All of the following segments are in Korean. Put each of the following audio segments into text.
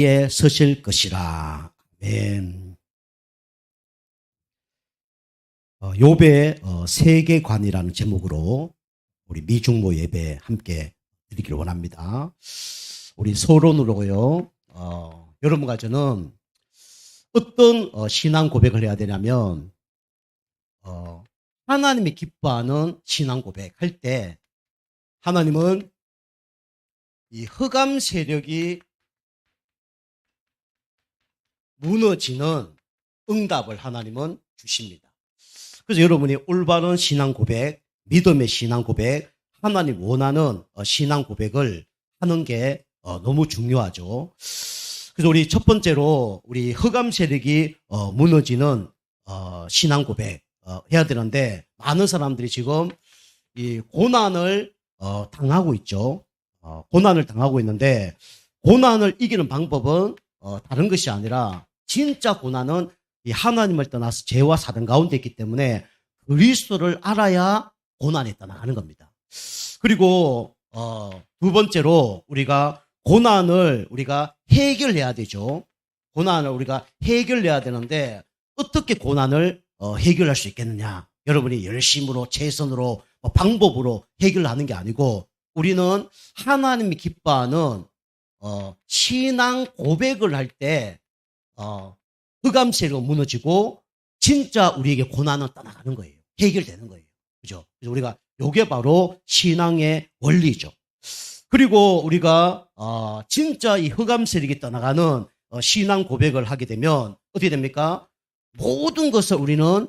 에 서실 것이라. 아멘. 욥의 세계관이라는 제목으로 우리 미중모 예배 함께 드리기를 원합니다. 우리 서론으로요. 여러분과 저는 어떤 신앙 고백을 해야 되냐면 하나님이 기뻐하는 신앙 고백할 때 하나님은 이 흑암 세력이 무너지는 응답을 하나님은 주십니다. 그래서 여러분이 올바른 신앙 고백, 믿음의 신앙 고백, 하나님 원하는 신앙 고백을 하는 게 너무 중요하죠. 그래서 우리 첫 번째로 우리 흑암 세력이 무너지는 신앙 고백 해야 되는데, 많은 사람들이 지금 이 고난을 당하고 있죠. 고난을 당하고 있는데, 고난을 이기는 방법은 다른 것이 아니라, 진짜 고난은 이 하나님을 떠나서 죄와 사단 가운데 있기 때문에 그리스도를 알아야 고난에 떠나가는 겁니다. 그리고 두 번째로 우리가 고난을 우리가 해결해야 되죠. 고난을 우리가 해결해야 되는데, 어떻게 고난을 해결할 수 있겠느냐? 여러분이 열심으로, 최선으로, 방법으로 해결하는 게 아니고, 우리는 하나님이 기뻐하는 신앙 고백을 할 때 흑암 세력이 무너지고 진짜 우리에게 고난은 떠나가는 거예요. 해결되는 거예요. 그죠? 그래서 우리가 요게 바로 신앙의 원리죠. 그리고 우리가 진짜 이 흑암 세력이 떠나가는 신앙 고백을 하게 되면 어떻게 됩니까? 모든 것을 우리는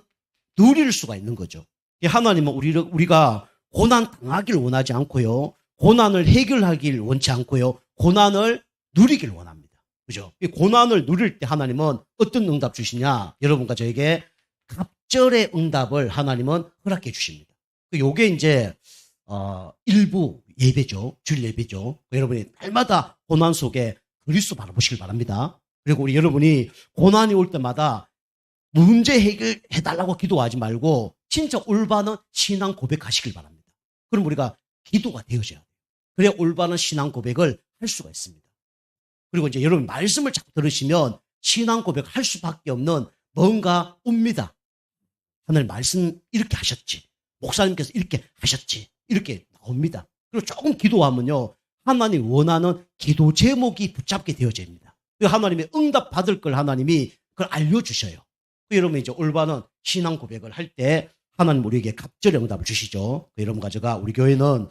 누릴 수가 있는 거죠. 하나님은 우리가 고난 당하기를 원하지 않고요. 고난을 해결하기를 원치 않고요. 고난을 누리길 원합니다. 그죠? 이 고난을 누릴 때 하나님은 어떤 응답 주시냐? 여러분과 저에게 갑절의 응답을 하나님은 허락해 주십니다. 요게 이제 일부 예배죠. 주일 예배죠. 여러분이 날마다 고난 속에 그리스도 바라보시길 바랍니다. 그리고 우리 여러분이 고난이 올 때마다 문제 해결해달라고 기도하지 말고 진짜 올바른 신앙 고백하시길 바랍니다. 그럼 우리가 기도가 되어져야 돼요. 그래야 올바른 신앙 고백을 할 수가 있습니다. 그리고 이제 여러분 말씀을 자꾸 들으시면 신앙 고백 할 수밖에 없는 뭔가 옵니다. 하나님 말씀 이렇게 하셨지. 목사님께서 이렇게 하셨지. 이렇게 나옵니다. 그리고 조금 기도하면요. 하나님 원하는 기도 제목이 붙잡게 되어집니다. 하나님의 응답 받을 걸 하나님이 그걸 알려주셔요. 여러분 이제 올바른 신앙 고백을 할 때 하나님 우리에게 갑절의 응답을 주시죠. 여러분 가져가 우리 교회는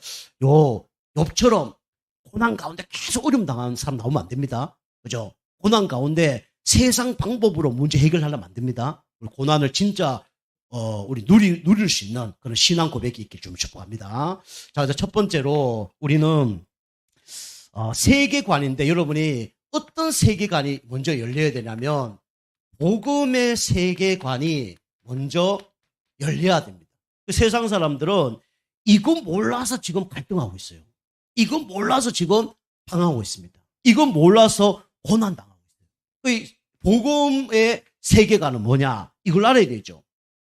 욥처럼 고난 가운데 계속 어려움 당하는 사람 나오면 안 됩니다. 그죠? 고난 가운데 세상 방법으로 문제 해결하려면 안 됩니다. 고난을 진짜 우리 누릴 수 있는 그런 신앙 고백이 있길 좀 축복합니다. 자, 이제 첫 번째로 우리는 세계관인데, 여러분이 어떤 세계관이 먼저 열려야 되냐면 복음의 세계관이 먼저 열려야 됩니다. 세상 사람들은 이거 몰라서 지금 갈등하고 있어요. 이건 몰라서 지금 당하고 있습니다. 이건 몰라서 고난당하고 있어요. 복음의 세계관은 뭐냐? 이걸 알아야 되죠.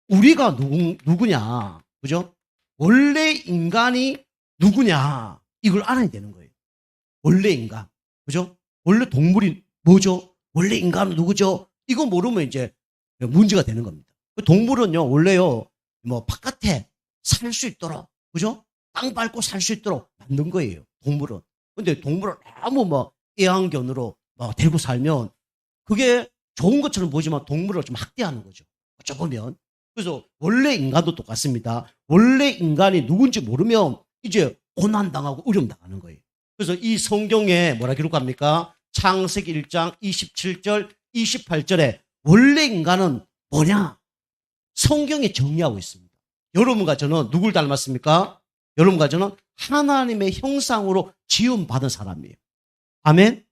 우리가 누구냐? 그죠? 원래 인간이 누구냐? 이걸 알아야 되는 거예요. 원래 인간. 그죠? 원래 동물이 뭐죠? 원래 인간은 누구죠? 이거 모르면 이제 문제가 되는 겁니다. 동물은요, 원래요, 바깥에 살 수 있도록, 그죠? 땅 밟고 살 수 있도록 만든 거예요, 동물은. 근데 동물을 너무 애완견으로 데리고 살면 그게 좋은 것처럼 보이지만 동물을 좀 학대하는 거죠. 어쩌보면. 그래서 원래 인간도 똑같습니다. 원래 인간이 누군지 모르면 이제 고난당하고 어려움 당하는 거예요. 그래서 이 성경에 뭐라 기록합니까? 창세기 1장 27절, 28절에 원래 인간은 뭐냐? 성경에 정리하고 있습니다. 여러분과 저는 누굴 닮았습니까? 여러분과 저는 하나님의 형상으로 지음받은 사람이에요. 아멘?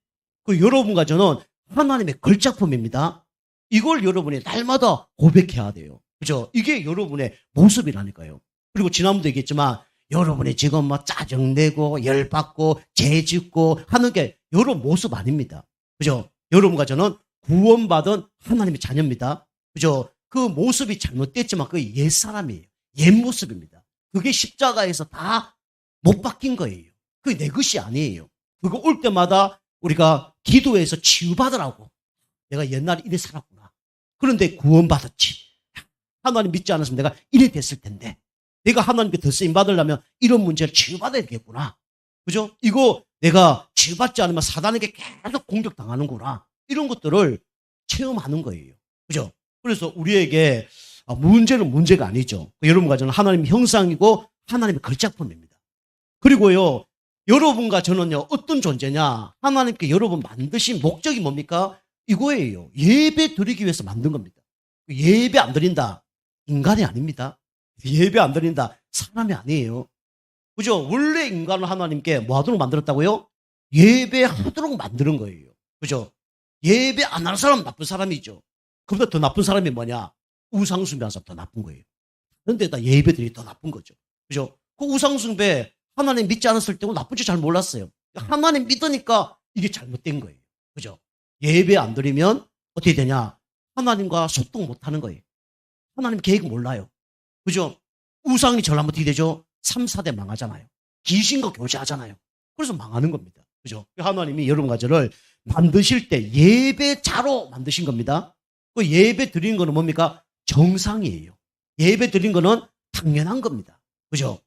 여러분과 저는 하나님의 걸작품입니다. 이걸 여러분이 날마다 고백해야 돼요. 그죠? 이게 여러분의 모습이라니까요. 그리고 지난번도 얘기했지만 여러분이 지금 짜증내고 열받고 죄짓고 하는 게 여러분 모습 아닙니다. 그죠? 여러분과 저는 구원받은 하나님의 자녀입니다. 그죠? 그 모습이 잘못됐지만 그게 옛사람이에요. 옛 모습입니다. 그게 십자가에서 다 못 박힌 거예요. 그게 내 것이 아니에요. 그거 올 때마다 우리가 기도해서 치유받으라고. 내가 옛날에 이래 살았구나. 그런데 구원받았지. 하나님 믿지 않았으면 내가 이래 됐을 텐데. 내가 하나님께 더 쓰임 받으려면 이런 문제를 치유받아야 되겠구나. 그죠? 이거 내가 치유받지 않으면 사단에게 계속 공격당하는구나. 이런 것들을 체험하는 거예요. 그죠? 그래서 우리에게 문제는 문제가 아니죠. 여러분과 저는 하나님 형상이고 하나님의 걸작품입니다. 그리고요, 여러분과 저는요, 어떤 존재냐? 하나님께 여러분 만드신 목적이 뭡니까? 이거예요. 예배 드리기 위해서 만든 겁니다. 예배 안 드린다. 인간이 아닙니다. 예배 안 드린다. 사람이 아니에요. 그죠? 원래 인간을 하나님께 뭐 하도록 만들었다고요? 예배하도록 만드는 거예요. 그죠? 예배 안 하는 사람은 나쁜 사람이죠. 그보다 더 나쁜 사람이 뭐냐? 우상숭배하는 사람 더 나쁜 거예요. 그런데 다 예배들이 더 나쁜 거죠. 그죠? 그 우상숭배 하나님 믿지 않았을 때고 나쁜지 잘 몰랐어요. 하나님 믿으니까 이게 잘못된 거예요. 그죠? 예배 안 드리면 어떻게 되냐? 하나님과 소통 못 하는 거예요. 하나님 계획 몰라요. 그죠? 우상이 절하면 어떻게 되죠? 3, 4대 망하잖아요. 귀신과 교제하잖아요. 그래서 망하는 겁니다. 그죠? 하나님이 여러분과 저를 만드실 때 예배자로 만드신 겁니다. 그 예배 드리는 거는 뭡니까? 정상이에요. 예배 드리는 거는 당연한 겁니다. 그죠?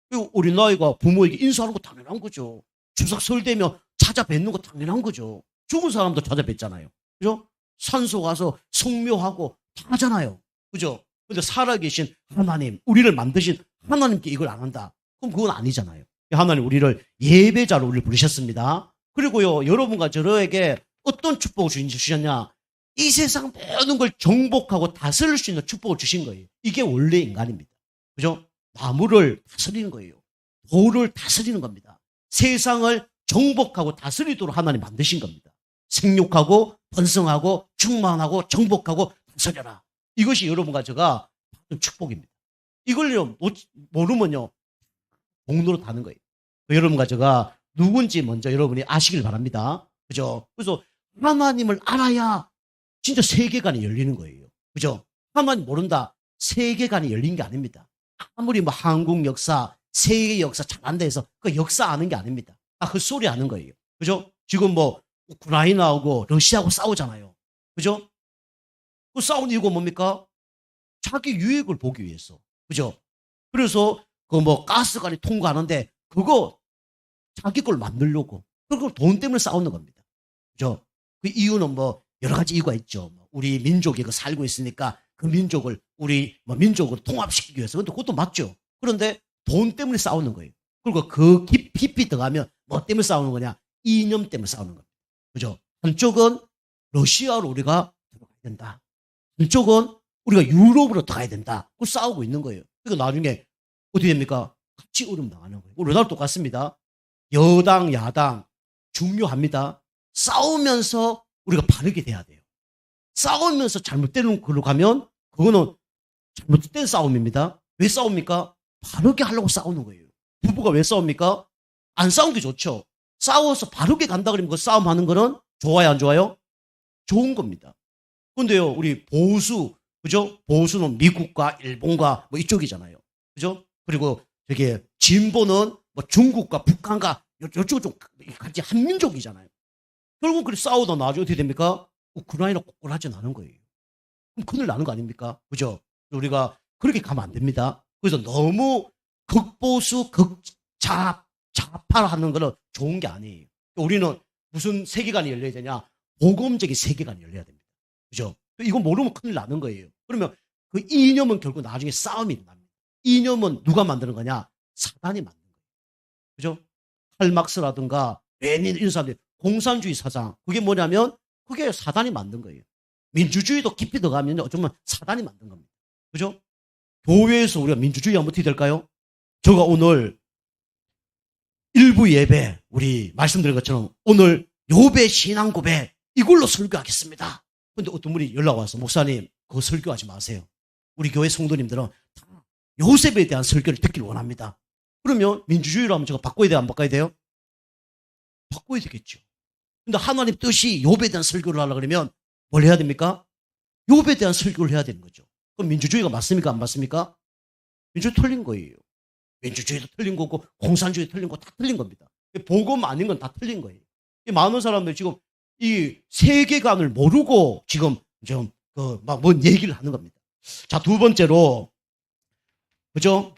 그리고 우리 나이가 부모에게 인사하는 거 당연한 거죠. 추석 설 되면 찾아뵙는 거 당연한 거죠. 죽은 사람도 찾아뵙잖아요. 그죠? 산소 가서 성묘하고 다 하잖아요. 그죠? 근데 살아계신 하나님, 우리를 만드신 하나님께 이걸 안 한다. 그럼 그건 아니잖아요. 하나님 우리를 예배자로 우리를 부르셨습니다. 그리고요, 여러분과 저에게 어떤 축복을 주셨냐? 이 세상 모든 걸 정복하고 다스릴 수 있는 축복을 주신 거예요. 이게 원래 인간입니다. 그죠? 나무를 다스리는 거예요. 돌을 다스리는 겁니다. 세상을 정복하고 다스리도록 하나님 만드신 겁니다. 생육하고 번성하고 충만하고 정복하고 다스려라. 이것이 여러분과 제가 받은 축복입니다. 이걸 모르면요, 공로로 타는 거예요. 여러분과 제가 누군지 먼저 여러분이 아시길 바랍니다. 그죠? 그래서 하나님을 알아야 진짜 세계관이 열리는 거예요. 그죠? 하나님 모른다. 세계관이 열린 게 아닙니다. 아무리 뭐 한국 역사, 세계 역사 잘한다 해서 그 역사 아는 게 아닙니다. 그 소리 아는 거예요. 그죠? 지금 뭐 우크라이나하고 러시아하고 싸우잖아요. 그죠? 그 싸운 이유가 뭡니까? 자기 유익을 보기 위해서. 그죠? 그래서 그 뭐 가스관이 통과하는데 그거 자기 걸 만들려고. 그걸 돈 때문에 싸우는 겁니다. 그죠? 그 이유는 뭐 여러 가지 이유가 있죠. 우리 민족이 그 살고 있으니까 그 민족을 우리 뭐 민족으로 통합시키기 위해서. 근데 그것도 맞죠. 그런데 돈 때문에 싸우는 거예요. 그리고 그 깊이 들어가면 뭐 때문에 싸우는 거냐? 이념 때문에 싸우는 겁니다. 그죠? 한쪽은 러시아로 우리가 들어가야 된다. 한쪽은 우리가 유럽으로 들어가야 된다. 그 싸우고 있는 거예요. 그러니까 나중에 어떻게 됩니까? 같이 울음 당하는 거예요. 우리나라 똑같습니다. 여당, 야당 중요합니다. 싸우면서 우리가 바르게 돼야 돼요. 싸우면서 잘못된 걸로 가면 그거는 잘못된 싸움입니다. 왜 싸웁니까? 바르게 하려고 싸우는 거예요. 부부가 왜 싸웁니까? 안 싸우는 게 좋죠. 싸워서 바르게 간다 그러면 그 싸움하는 거는 좋아요, 안 좋아요? 좋은 겁니다. 근데요, 우리 보수, 그죠? 보수는 미국과 일본과 뭐 이쪽이잖아요. 그죠? 그리고 되게 진보는 뭐 중국과 북한과 이쪽은 좀 같이 한민족이잖아요. 결국 그렇게 싸우다 나중에 어떻게 됩니까? 우크라이나 꼴꼴하지 않은 거예요. 그럼 큰일 나는 거 아닙니까? 그죠? 우리가 그렇게 가면 안 됩니다. 그래서 너무 극보수, 좌파하는 거는 좋은 게 아니에요. 우리는 무슨 세계관이 열려야 되냐? 복음적인 세계관이 열려야 됩니다. 그죠? 이거 모르면 큰일 나는 거예요. 그러면 그 이념은 결국 나중에 싸움이 일어납니다. 이념은 누가 만드는 거냐? 사단이 만드는 거예요. 그죠? 칼막스라든가 레닌 이런 사람들, 공산주의 사상, 그게 뭐냐면 그게 사단이 만든 거예요. 민주주의도 깊이 들어가면 어쩌면 사단이 만든 겁니다. 그죠? 교회에서 우리가 민주주의 하면 어떻게 될까요? 제가 오늘 일부 예배, 우리 말씀드린 것처럼 오늘 요배 신앙 고백 이걸로 설교하겠습니다. 근데 어떤 분이 연락 와서 목사님 그거 설교하지 마세요. 우리 교회 성도님들은 다 요셉에 대한 설교를 듣기를 원합니다. 그러면 민주주의로 하면 제가 바꿔야 돼요? 안 바꿔야 돼요? 바꿔야 되겠죠. 근데 하나님 뜻이 욥에 대한 설교를 하려고 그러면 뭘 해야 됩니까? 욥에 대한 설교를 해야 되는 거죠. 그럼 민주주의가 맞습니까? 안 맞습니까? 민주주의 틀린 거예요. 민주주의도 틀린 거고 공산주의도 틀린 거 다 틀린 겁니다. 복음 아닌 건 다 틀린 거예요. 이 많은 사람들이 지금 이 세계관을 모르고 지금 좀 막 뭔 얘기를 하는 겁니다. 자, 두 번째로, 그죠?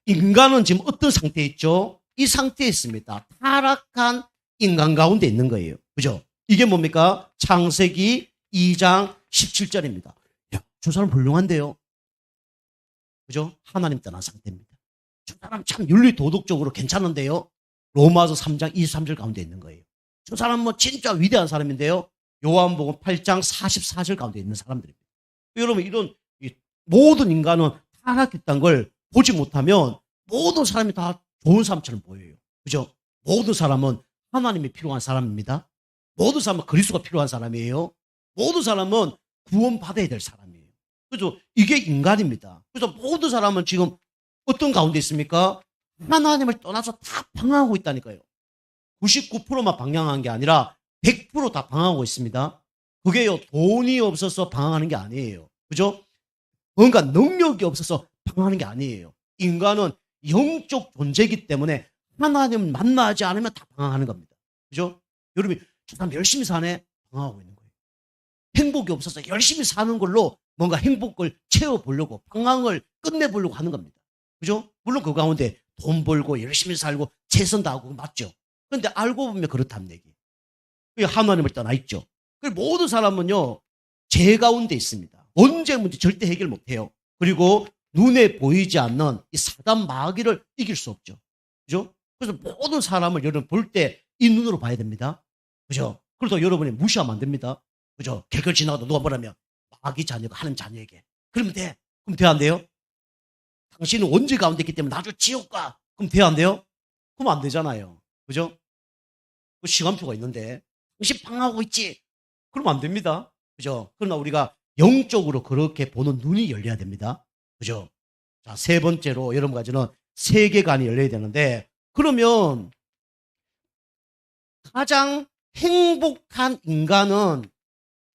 인간은 지금 어떤 상태에 있죠? 이 상태에 있습니다. 타락한 인간 가운데 있는 거예요. 그죠? 이게 뭡니까? 창세기 2장 17절입니다. 야, 저 사람 훌륭한데요? 그죠? 하나님 떠난 상태입니다. 저 사람 참 윤리 도덕적으로 괜찮은데요? 로마서 3장 23절 가운데 있는 거예요. 저 사람 뭐 진짜 위대한 사람인데요? 요한복음 8장 44절 가운데 있는 사람들입니다. 여러분, 이런 모든 인간은 타락했다는 걸 보지 못하면 모든 사람이 다 좋은 사람처럼 보여요. 그죠? 모든 사람은 하나님이 필요한 사람입니다. 모든 사람은 그리스도가 필요한 사람이에요. 모든 사람은 구원받아야 될 사람이에요. 그죠? 이게 인간입니다. 그래서 모든 사람은 지금 어떤 가운데 있습니까? 하나님을 떠나서 다 방황하고 있다니까요. 99%만 방황한 게 아니라 100% 다 방황하고 있습니다. 그게요, 돈이 없어서 방황하는 게 아니에요. 그죠? 뭔가 능력이 없어서 방황하는 게 아니에요. 인간은 영적 존재이기 때문에 하나님을 만나지 않으면 다 방황하는 겁니다. 그죠? 여러분이 저 사람 열심히 사네? 방황하고 있는 거예요. 행복이 없어서 열심히 사는 걸로 뭔가 행복을 채워보려고 방황을 끝내보려고 하는 겁니다. 그죠? 물론 그 가운데 돈 벌고 열심히 살고 최선 다하고 맞죠? 그런데 알고 보면 그렇다는 얘기. 하나님을 떠나 있죠. 모든 사람은요, 죄 가운데 있습니다. 언제 문제 절대 해결 못해요. 그리고 눈에 보이지 않는 이 사단 마귀를 이길 수 없죠. 그죠? 그래서 모든 사람을 여러분 볼 때 이 눈으로 봐야 됩니다. 그죠? 그래서 여러분이 무시하면 안 됩니다. 그죠? 길거리 지나가도 누가 뭐라면 마귀 자녀가 하는 자녀에게. 그러면 돼. 그럼 돼야 안 돼요? 당신은 원죄 가운데 있기 때문에 나중 지옥 가. 그럼 돼야 안 돼요? 그럼 안 되잖아요. 그죠? 그 시간표가 있는데 당신 방황하고 있지? 그러면 안 됩니다. 그죠? 그러나 우리가 영적으로 그렇게 보는 눈이 열려야 됩니다. 그죠? 자, 세 번째로 여러분 가지는 세계관이 열려야 되는데, 그러면 가장 행복한 인간은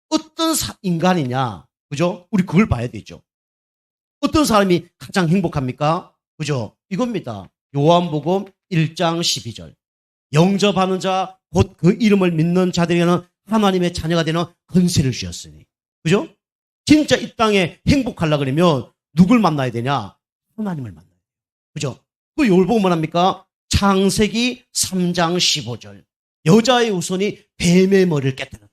어떤 인간이냐? 그죠? 우리 그걸 봐야 되죠. 어떤 사람이 가장 행복합니까? 그죠? 이겁니다. 요한복음 1장 12절. 영접하는 자, 곧 그 이름을 믿는 자들에게는 하나님의 자녀가 되는 권세를 주셨으니. 그죠? 진짜 이 땅에 행복하려고 그러면 누굴 만나야 되냐? 하나님을 만나야 돼요. 그죠? 그 요걸 뭐 합니까? 창세기 3장 15절. 여자의 후손이 뱀의 머리를 깨뜨렸다.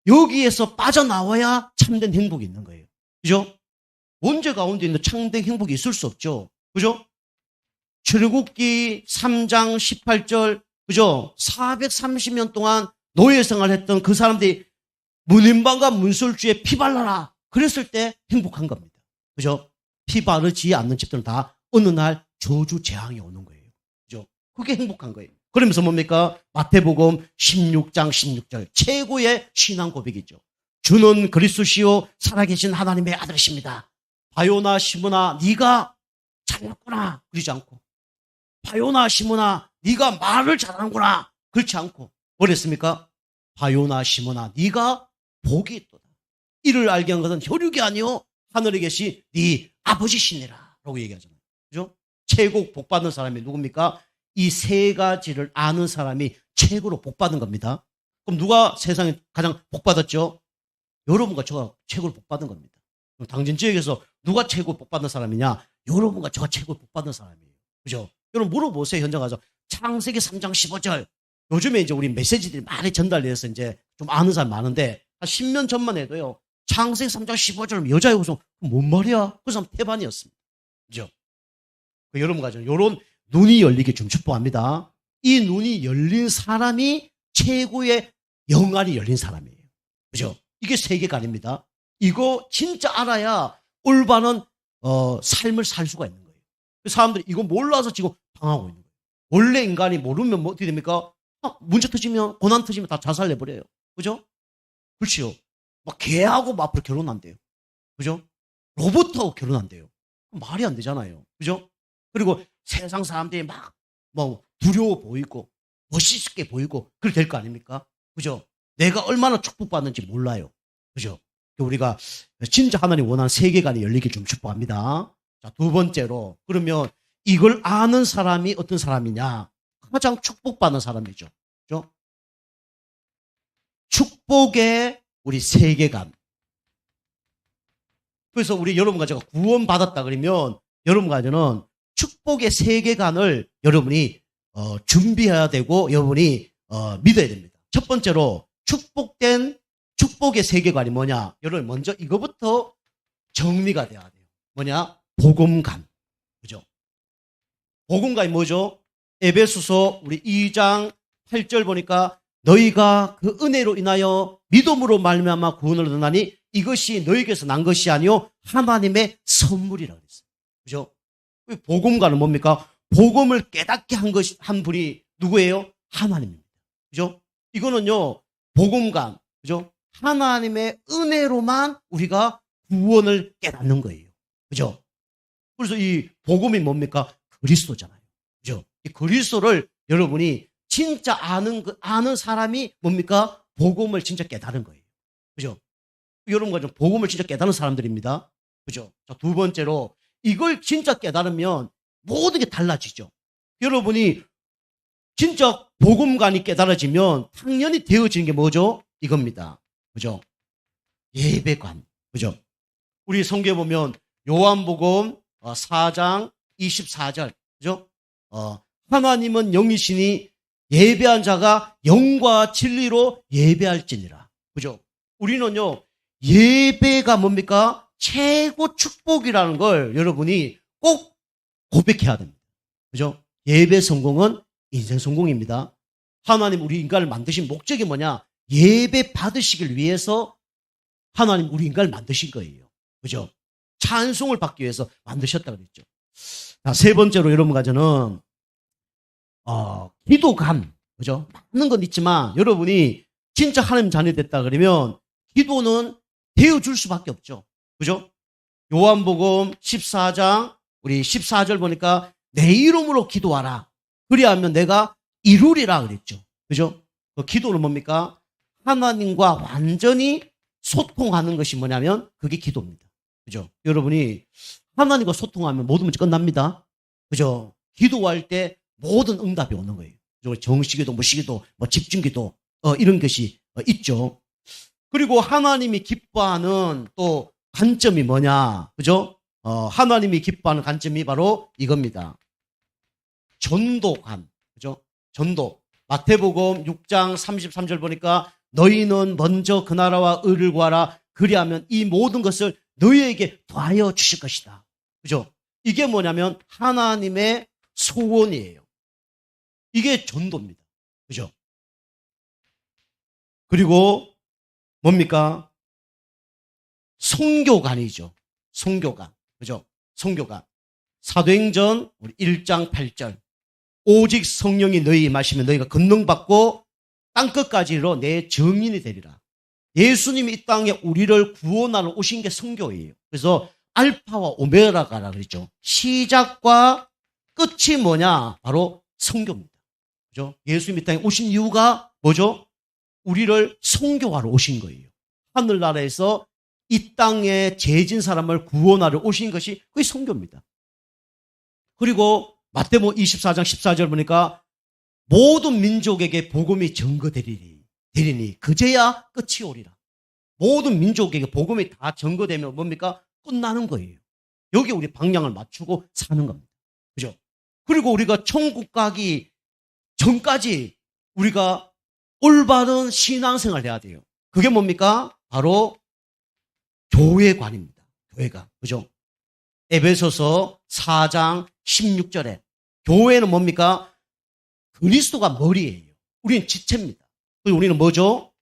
여기에서 빠져나와야 참된 행복이 있는 거예요. 그죠? 원죄 가운데 있는 참된 행복이 있을 수 없죠. 그죠? 출애굽기 3장 18절, 그죠? 430년 동안 노예 생활했던 그 사람들이 문인방과 문설주에 피 발라라. 그랬을 때 행복한 겁니다. 그죠? 피 바르지 않는 집들은 다 어느 날 저주 재앙이 오는 거예요. 그죠? 그게 행복한 거예요. 그러면서 뭡니까? 마태복음 16장 16절. 최고의 신앙 고백이죠. 주는 그리스도시요 살아계신 하나님의 아들이십니다. 바요나 시므나 네가 잘났구나. 그러지 않고, 바요나 시므나 네가 말을 잘하는구나. 그렇지 않고, 뭐랬습니까? 바요나 시므나 네가 복이 있도다. 이를 알게 한 것은 혈육이 아니요 하늘에 계신 네 아버지시니라 라고 얘기하잖아요. 그죠? 최고 복받는 사람이 누굽니까? 이 세 가지를 아는 사람이 최고로 복받은 겁니다. 그럼 누가 세상에 가장 복받았죠? 여러분과 저가 최고로 복받은 겁니다. 그럼 당진 지역에서 누가 최고 복받는 사람이냐? 여러분과 저가 최고 복받는 사람이에요. 그죠? 여러분 물어보세요. 현장 가서. 창세기 3장 15절. 요즘에 이제 우리 메시지들이 많이 전달돼서 이제 좀 아는 사람 많은데, 한 10년 전만 해도요, 창세기 3장 15절 여자의 후손, 뭔 말이야? 그 사람 태반이었습니다. 그죠? 여러분 가죠. 요런 눈이 열리게 좀 축복합니다. 이 눈이 열린 사람이 최고의 영안이 열린 사람이에요. 그죠? 이게 세계관입니다. 이거 진짜 알아야 올바른 삶을 살 수가 있는 거예요. 사람들이 이거 몰라서 지금 방황하고 있는 거예요. 원래 인간이 모르면 뭐 어떻게 됩니까? 문제 터지면, 고난 터지면 다 자살 내버려요. 그죠? 그렇지요. 막 개하고 막 앞으로 결혼한대요. 그죠? 로봇하고 결혼한대요. 말이 안 되잖아요. 그죠? 그리고 세상 사람들이 막 뭐 두려워 보이고 멋있게 보이고 그렇게 될 거 아닙니까? 그죠? 내가 얼마나 축복받는지 몰라요. 그죠? 우리가 진짜 하나님 원하는 세계관이 열리길 좀 축복합니다. 자, 두 번째로, 그러면 이걸 아는 사람이 어떤 사람이냐? 가장 축복받는 사람이죠. 그죠? 축복의 우리 세계관. 그래서 우리 여러분과 제가 구원받았다 그러면 여러분과 저는 축복의 세계관을 여러분이 준비해야 되고 여러분이 믿어야 됩니다. 첫 번째로 축복된 축복의 세계관이 뭐냐? 여러분 먼저 이거부터 정리가 돼야 돼요. 뭐냐? 복음관. 그죠? 복음관이 뭐죠? 에베소서 우리 2장 8절 보니까 너희가 그 은혜로 인하여 믿음으로 말미암아 구원을 얻나니 이것이 너희에게서 난 것이 아니요 하나님의 선물이라고 그랬어요. 그죠? 복음관은 뭡니까? 복음을 깨닫게 한 분이 누구예요? 하나님입니다. 그죠? 이거는요, 복음관. 그죠? 하나님의 은혜로만 우리가 구원을 깨닫는 거예요. 그죠? 그래서 이 복음이 뭡니까? 그리스도잖아요. 그죠? 이 그리스도를 여러분이 진짜 아는 사람이 뭡니까? 복음을 진짜 깨달은 거예요. 그죠? 여러분과 좀 복음을 진짜 깨달은 사람들입니다. 그죠? 자, 두 번째로 이걸 진짜 깨달으면 모든 게 달라지죠. 여러분이 진짜 복음관이 깨달아지면 당연히 되어지는 게 뭐죠? 이겁니다. 그죠? 예배관. 그죠? 우리 성경에 보면 요한복음 4장 24절. 그죠? 하나님은 영이시니 예배한 자가 영과 진리로 예배할지니라. 그죠? 우리는요, 예배가 뭡니까? 최고 축복이라는 걸 여러분이 꼭 고백해야 됩니다. 그죠? 예배 성공은 인생 성공입니다. 하나님 우리 인간을 만드신 목적이 뭐냐? 예배 받으시길 위해서 하나님 우리 인간을 만드신 거예요. 그죠? 찬송을 받기 위해서 만드셨다고 그랬죠. 자, 세 번째로 여러분과 저는 기도감. 그죠? 많은 건 있지만 여러분이 진짜 하나님 자녀 됐다 그러면 기도는 되어줄 수밖에 없죠. 그죠? 요한복음 14장 우리 14절 보니까 내 이름으로 기도하라. 그리하면 내가 이루리라 그랬죠. 그죠? 그 기도는 뭡니까? 하나님과 완전히 소통하는 것이 뭐냐면 그게 기도입니다. 그죠? 여러분이 하나님과 소통하면 모든 문제 끝납니다. 그죠? 기도할 때 모든 응답이 오는 거예요. 정식기도, 무식기도, 집중기도 이런 것이 있죠. 그리고 하나님이 기뻐하는 또 관점이 뭐냐? 그죠? 하나님이 기뻐하는 관점이 바로 이겁니다. 전도관. 그죠? 전도. 마태복음 6장 33절 보니까 너희는 먼저 그 나라와 의를 구하라. 그리하면 이 모든 것을 너희에게 더하여 주실 것이다. 그죠? 이게 뭐냐면 하나님의 소원이에요. 이게 전도입니다. 그죠? 그리고 뭡니까? 선교관이죠. 선교관. 그죠? 선교관. 사도행전 1장 8절. 오직 성령이 너희 임하시면 너희가 권능받고 땅끝까지로 내 증인이 되리라. 예수님이 이 땅에 우리를 구원하러 오신 게 선교예요. 그래서 알파와 오메가라 그랬죠. 시작과 끝이 뭐냐? 바로 선교입니다. 그죠? 예수님이 이 땅에 오신 이유가 뭐죠? 우리를 선교하러 오신 거예요. 하늘나라에서 이 땅에 죄진 사람을 구원하러 오신 것이 그게 선교입니다. 그리고 마태복음 24장 14절 보니까 모든 민족에게 복음이 전거되리니 그제야 끝이 오리라. 모든 민족에게 복음이 다 전거되면 뭡니까? 끝나는 거예요. 여기 우리 방향을 맞추고 사는 겁니다. 그죠? 그리고 우리가 천국 가기 전까지 우리가 올바른 신앙생활을 해야 돼요. 그게 뭡니까? 바로 교회관입니다. 교회관. 그죠? 에베소서 4장 16절에 교회는 뭡니까? 그리스도가 머리예요. 우리는 지체입니다. 그리고 우리는 뭐죠?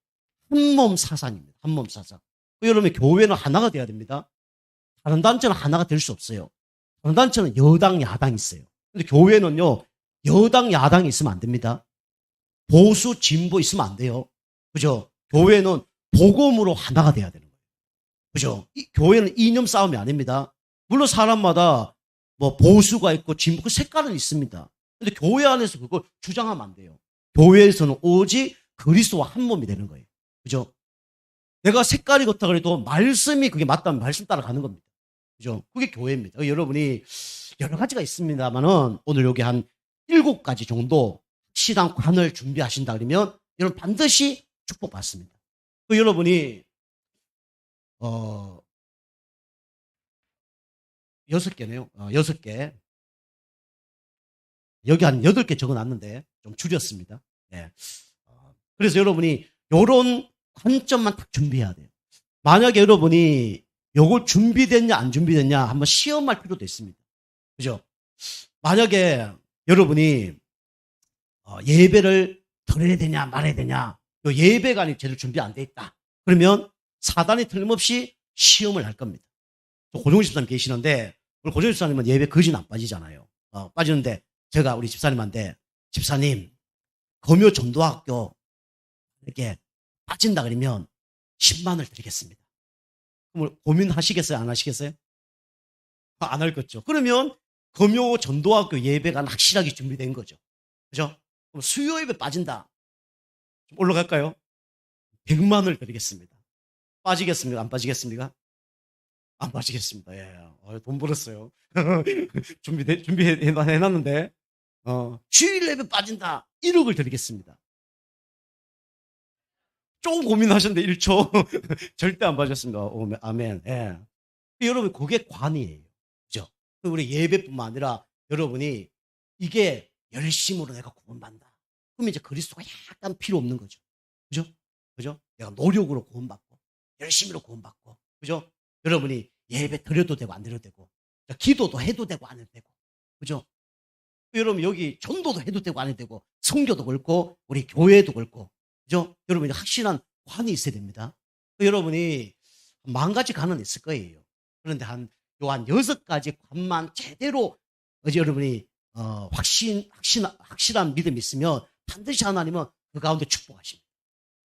한몸 사상입니다. 한몸 사상. 여러분 교회는 하나가 돼야 됩니다. 다른 단체는 하나가 될 수 없어요. 다른 단체는 여당, 야당이 있어요. 근데 교회는요, 여당, 야당이 있으면 안 됩니다. 보수, 진보 있으면 안 돼요. 그죠? 교회는 복음으로 하나가 돼야 되는 거예요. 그죠? 교회는 이념 싸움이 아닙니다. 물론 사람마다 뭐 보수가 있고 진보, 그 색깔은 있습니다. 근데 교회 안에서 그걸 주장하면 안 돼요. 교회에서는 오직 그리스도와 한 몸이 되는 거예요. 그죠? 내가 색깔이 그렇다 그래도 말씀이 그게 맞다면 말씀 따라가는 겁니다. 그죠? 그게 교회입니다. 여러분이 여러 가지가 있습니다만은 오늘 여기 한 7가지 정도 확실한 관을 준비하신다 그러면 여러분 반드시 축복받습니다. 그 여러분이 6개네요. 6개. 여기 한 8개 적어놨는데 좀 줄였습니다. 예. 그래서 여러분이 요런 관점만 딱 준비해야 돼요. 만약에 여러분이 요거 준비됐냐 안 준비됐냐 한번 시험할 필요도 있습니다. 그죠? 만약에 여러분이 예배를 드려야 되냐 말아야 되냐 요 예배관이 제대로 준비 안 돼 있다. 그러면 사단이 틀림없이 시험을 할 겁니다. 고종희 집사님 계시는데 우리 고종희 집사님은 예배 거진 안 빠지잖아요. 빠지는데 제가 우리 집사님한테 집사님 금요 전도학교 이렇게 빠진다 그러면 10만 원을 드리겠습니다. 그럼 고민하시겠어요? 안 하시겠어요? 안 할 거죠. 그러면 금요 전도학교 예배가 확실하게 준비된 거죠. 그죠? 그럼 수요 예배 빠진다. 좀 올라갈까요? 100만 원을 드리겠습니다. 빠지겠습니까? 안 빠지겠습니까? 안 빠지겠습니다. 예. 돈 벌었어요. 준비해놨는데, 주일 예배 빠진다. 1억을 드리겠습니다. 조금 고민하셨는데 1초. 절대 안 빠졌습니다. 아멘. 예. 여러분, 그게 관이에요. 그죠? 우리 예배뿐만 아니라 여러분이 이게 열심으로 내가 구원받는다. 그럼 이제 그리스도가 약간 필요 없는 거죠. 그죠? 그죠? 내가 노력으로 구원받고, 열심히로 구원받고, 그죠? 여러분이 예배 드려도 되고, 안 드려도 되고, 기도도 해도 되고, 안 해도 되고, 그죠? 여러분, 여기 전도도 해도 되고, 안 해도 되고, 성교도 그렇고, 우리 교회도 그렇고, 그죠? 여러분이 확실한 관이 있어야 됩니다. 여러분이 10,000가지 관은 있을 거예요. 그런데 한 6가지 관만 제대로, 여러분이, 확실한 믿음이 있으면 반드시 하나님은 그 가운데 축복하십니다.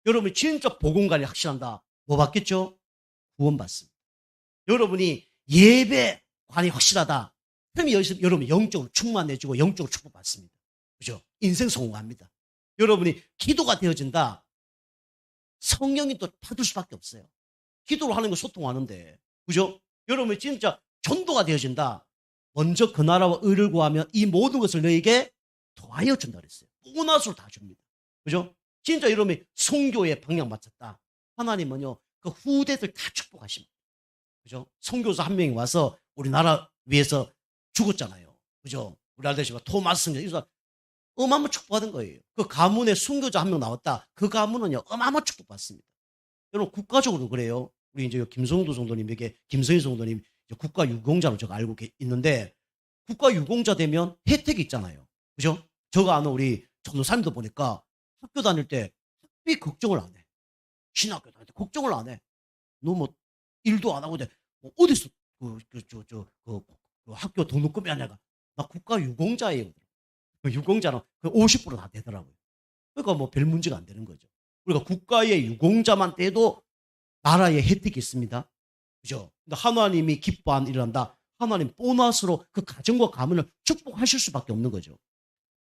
여러분이 진짜 복음관이 확실한다. 뭐 받겠죠? 구원받습니다. 여러분이 예배관이 확실하다. 그럼 여기서 여러분이 영적으로 충만해지고 영적으로 축복받습니다. 그죠? 인생 성공합니다. 여러분이 기도가 되어진다. 성령이 또 받을 수밖에 없어요. 기도로 하는 거 소통하는데. 그죠? 여러분이 진짜 전도가 되어진다. 먼저 그 나라와 의를 구하면 이 모든 것을 너에게 더하여 준다 그랬어요. 보너스로 다 줍니다. 그죠? 진짜 여러분이 선교에 방향 맞췄다. 하나님은요, 그 후대들 다 축복하십니다. 그죠? 선교사 한 명이 와서 우리나라 위해서 죽었잖아요. 그죠? 우리 알다시피 토마스 성자, 이래서 어마어마 축복받은 거예요. 그 가문에 선교자 한 명 나왔다. 그 가문은요, 어마어마 축복받습니다. 여러분, 국가적으로 그래요. 우리 이제 김성도 성도님에게, 김성희 성도님, 국가 유공자로 제가 알고 있는데, 국가 유공자 되면 혜택이 있잖아요. 그죠? 제가 아는 우리 전도사님도 보니까 학교 다닐 때 학비 걱정을 안 해. 신학교 다닐 때 걱정을 안 해. 너 뭐 일도 안 하고 뭐 어디서 그 학교 등록금이 아니라 나 국가 유공자예요. 유공자는 그 50%다 되더라고요. 그러니까 뭐 별 문제가 안 되는 거죠. 우리가 국가의 유공자만 떼도 나라의 혜택이 있습니다. 그죠? 근데 하나님이 기뻐한 일을 한다. 하나님 보너스로 그 가정과 가문을 축복하실 수밖에 없는 거죠.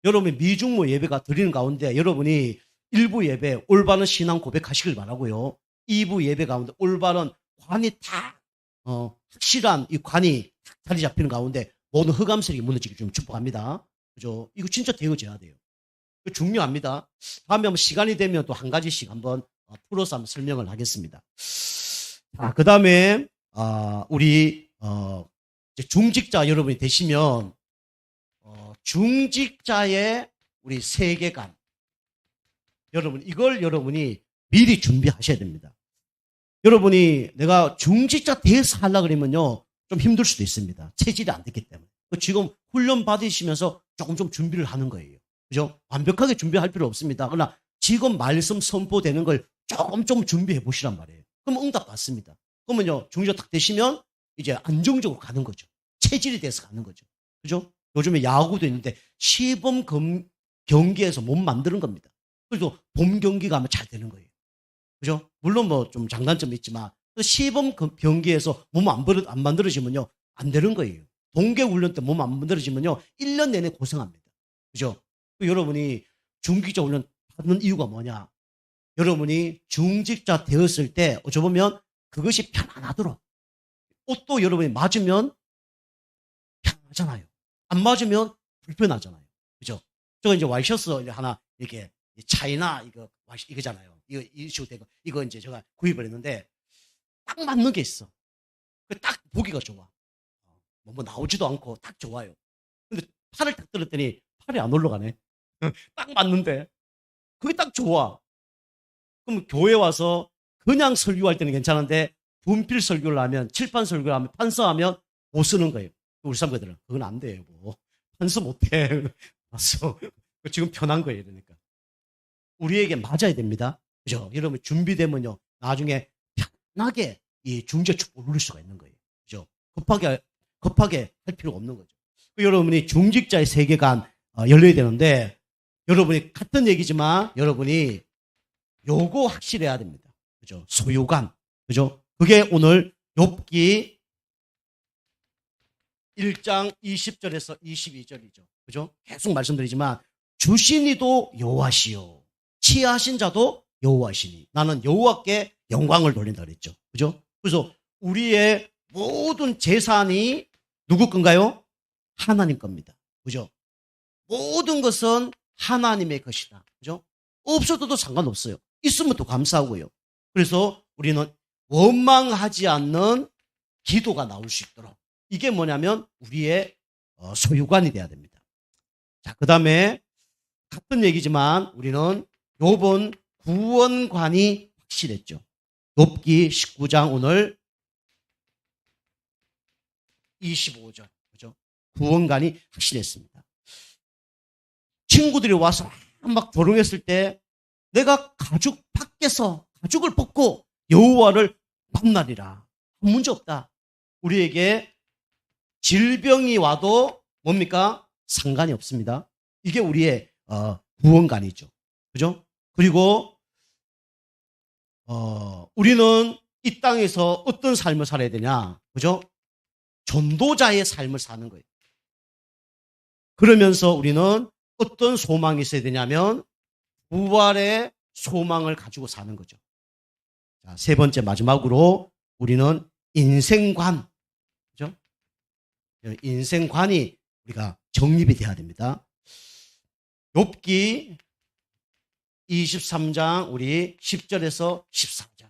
여러분이 미중모 예배가 드리는 가운데 여러분이 1부 예배 올바른 신앙 고백하시길 바라고요. 2부 예배 가운데 올바른 관이 다 확실한 이 관이 자리 잡히는 가운데 모든 흑암세력이 무너지기 좀 축복합니다. 그죠? 이거 진짜 되어져야 돼요. 이거 중요합니다. 다음에 한번 시간이 되면 또 한 가지씩 한번 풀어서 한번 설명을 하겠습니다. 자, 그 다음에 우리 이제 중직자 여러분이 되시면 중직자의 우리 세계관 여러분 이걸 여러분이 미리 준비하셔야 됩니다. 여러분이 내가 중직자 돼서 하려고 그러면요 좀 힘들 수도 있습니다. 체질이 안 됐기 때문에. 지금 훈련 받으시면서 조금 준비를 하는 거예요. 그죠? 완벽하게 준비할 필요 없습니다. 그러나 지금 말씀 선포되는 걸 조금 준비해 보시란 말이에요. 그럼 응답 받습니다. 그러면요 중직자 딱 되시면 이제 안정적으로 가는 거죠. 체질이 돼서 가는 거죠. 그죠? 요즘에 야구도 있는데 시범 경기에서 몸 만드는 겁니다. 그래서 봄 경기 가면 잘 되는 거예요. 그죠? 물론 뭐 좀 장단점이 있지만 시범 경기에서 몸 안 만들어지면요 안 되는 거예요. 동계 훈련 때 몸 안 만들어지면요 1년 내내 고생합니다. 그죠? 여러분이 중직자 훈련 받는 이유가 뭐냐? 여러분이 중직자 되었을 때 어쩌보면 그것이 편안하도록 옷도 여러분이 맞으면 편하잖아요. 안 맞으면 불편하잖아요. 그죠? 저거 이제 와이셔츠 이제 하나 이렇게 차이나 이거잖아요. 이거 이슈 되고 이거 이제 제가 구입을 했는데 딱 맞는 게 있어. 딱 보기가 좋아. 뭐 나오지도 않고 딱 좋아요. 근데 팔을 딱 들었더니 팔이 안 올라가네. 딱 맞는데 그게 딱 좋아. 그럼 교회 와서 그냥 설교할 때는 괜찮은데 분필 설교를 하면 칠판 설교를 하면 판서하면 못 쓰는 거예요. 우리 사람들은 그건 안 돼요. 뭐 판서 못해. 봤어. 지금 편한 거예요. 그러니까 우리에게 맞아야 됩니다. 그죠? 여러분 준비되면요 나중에 편하게 이 중재 축복을 누릴 수가 있는 거예요. 그죠? 급하게 할 필요가 없는 거죠. 여러분이 중직자의 세계관 열려야 되는데 여러분이 같은 얘기지만 여러분이 요거 확실해야 됩니다. 그죠? 소유관. 그죠? 그게 오늘 욥기 1장 20절에서 22절이죠. 그죠? 계속 말씀드리지만 주신 이도 여호와시요 취하신 자도 여호와시니 나는 여호와께 영광을 돌린다 그랬죠. 그죠? 그래서 우리의 모든 재산이 누구 건가요? 하나님 겁니다. 그죠? 모든 것은 하나님의 것이다. 그죠? 없어도 상관없어요. 있으면 또 감사하고요. 그래서 우리는 원망하지 않는 기도가 나올 수 있도록 이게 뭐냐면 우리의 소유관이 돼야 됩니다. 자, 그 다음에 같은 얘기지만 우리는 욥은 구원관이 확실했죠. 욥기 19장 오늘 25절. 그죠? 구원관이 확실했습니다. 친구들이 와서 막 조롱했을 때 내가 밖에서 가죽을 벗고 여호와를 만나리라. 문제 없다. 우리에게 질병이 와도 뭡니까? 상관이 없습니다. 이게 우리의 구원관이죠. 그죠? 그리고 우리는 이 땅에서 어떤 삶을 살아야 되냐? 그죠? 전도자의 삶을 사는 거예요. 그러면서 우리는 어떤 소망이 있어야 되냐면 부활의 소망을 가지고 사는 거죠. 자, 세 번째 마지막으로 우리는 인생관, 그죠? 인생관이 우리가 정립이 돼야 됩니다. 욥기 23장 우리 10절에서 14절.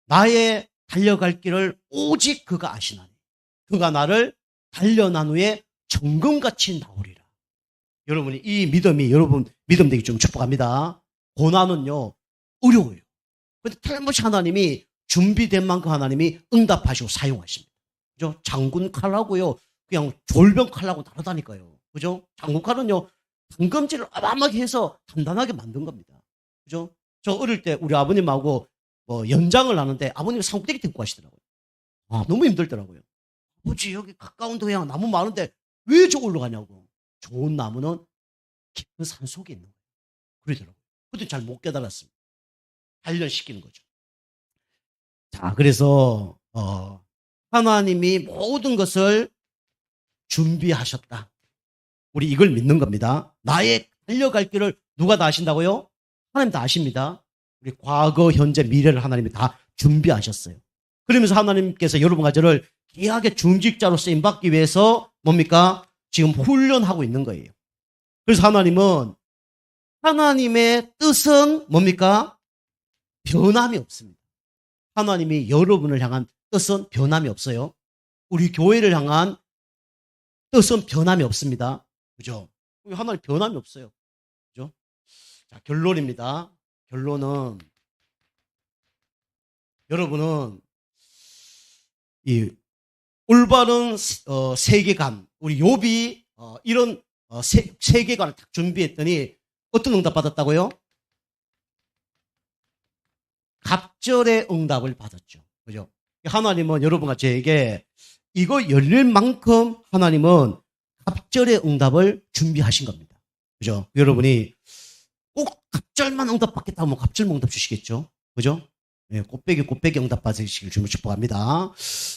나의 달려갈 길을 오직 그가 아시나니 그가 나를 단련한 후에 정금같이 나오리라. 여러분이 이 믿음이 여러분 믿음 되기 좀 축복합니다. 고난은요 어려워요. 그런데 틀림없이 하나님이 준비된 만큼 하나님이 응답하시고 사용하십니다. 그죠? 장군 칼하고요 그냥 졸병 칼하고 다르다니까요. 그죠? 장군 칼은요 단검질을 어마어마하게 해서 단단하게 만든 겁니다. 그죠? 저 어릴 때 우리 아버님하고 연장을 하는데 아버님이 산꼭대기 데리고 가시더라고요. 너무 힘들더라고요. 아버지 여기 가까운 동양 나무 많은데 왜 저걸로 가냐고. 좋은 나무는 깊은 산 속에 있는 거예요. 그러더라고요. 그것도 잘 못 깨달았습니다. 단련시키는 거죠. 자, 그래서 하나님이 모든 것을 준비하셨다. 우리 이걸 믿는 겁니다. 나의 달려갈 길을 누가 다 아신다고요? 하나님 다 아십니다. 우리 과거, 현재, 미래를 하나님이 다 준비하셨어요. 그러면서 하나님께서 여러분과 저를 귀하게 중직자로 쓰임받기 위해서 뭡니까? 지금 훈련하고 있는 거예요. 그래서 하나님은 하나님의 뜻은 뭡니까? 변함이 없습니다. 하나님이 여러분을 향한 뜻은 변함이 없어요. 우리 교회를 향한 뜻은 변함이 없습니다. 그죠? 하나님 변함이 없어요. 그죠? 자, 결론입니다. 결론은 여러분은 이 올바른 세계관, 우리 욥이 이런 세계관을 딱 준비했더니 어떤 응답 받았다고요? 갑절의 응답을 받았죠. 그죠? 하나님은 여러분과 저에게 이거 열릴 만큼 하나님은 갑절의 응답을 준비하신 겁니다. 그죠? 여러분이 꼭 갑절만 응답 받겠다 하면 갑절만 응답 주시겠죠? 그죠? 네, 꽃배기 응답 받으시길 주님 축복합니다.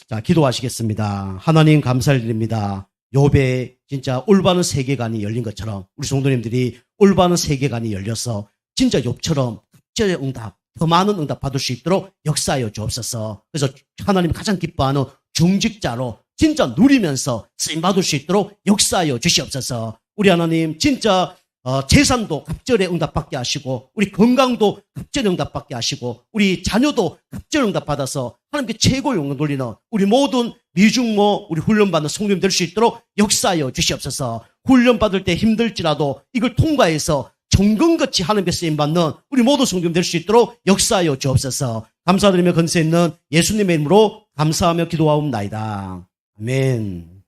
자, 기도하시겠습니다. 하나님 감사드립니다. 욥의 진짜 올바른 세계관이 열린 것처럼 우리 성도님들이 올바른 세계관이 열려서 진짜 욥처럼 갑절의 응답, 더 많은 응답 받을 수 있도록 역사하여 주옵소서. 그래서 하나님 가장 기뻐하는 중직자로 진짜 누리면서 쓰임받을 수 있도록 역사하여 주시옵소서. 우리 하나님 진짜 재산도 갑절에 응답받게 하시고 우리 건강도 갑절에 응답받게 하시고 우리 자녀도 갑절에 응답받아서 하나님께 최고의 영광 돌리는 우리 모든 미중모 우리 훈련받는 성도님 될 수 있도록 역사하여 주시옵소서. 훈련받을 때 힘들지라도 이걸 통과해서 정금같이 하나님께 쓰임받는 우리 모든 성도님 될 수 있도록 역사하여 주옵소서. 감사드리며 건세 있는 예수님의 이름으로 감사하며 기도하옵나이다. 아멘.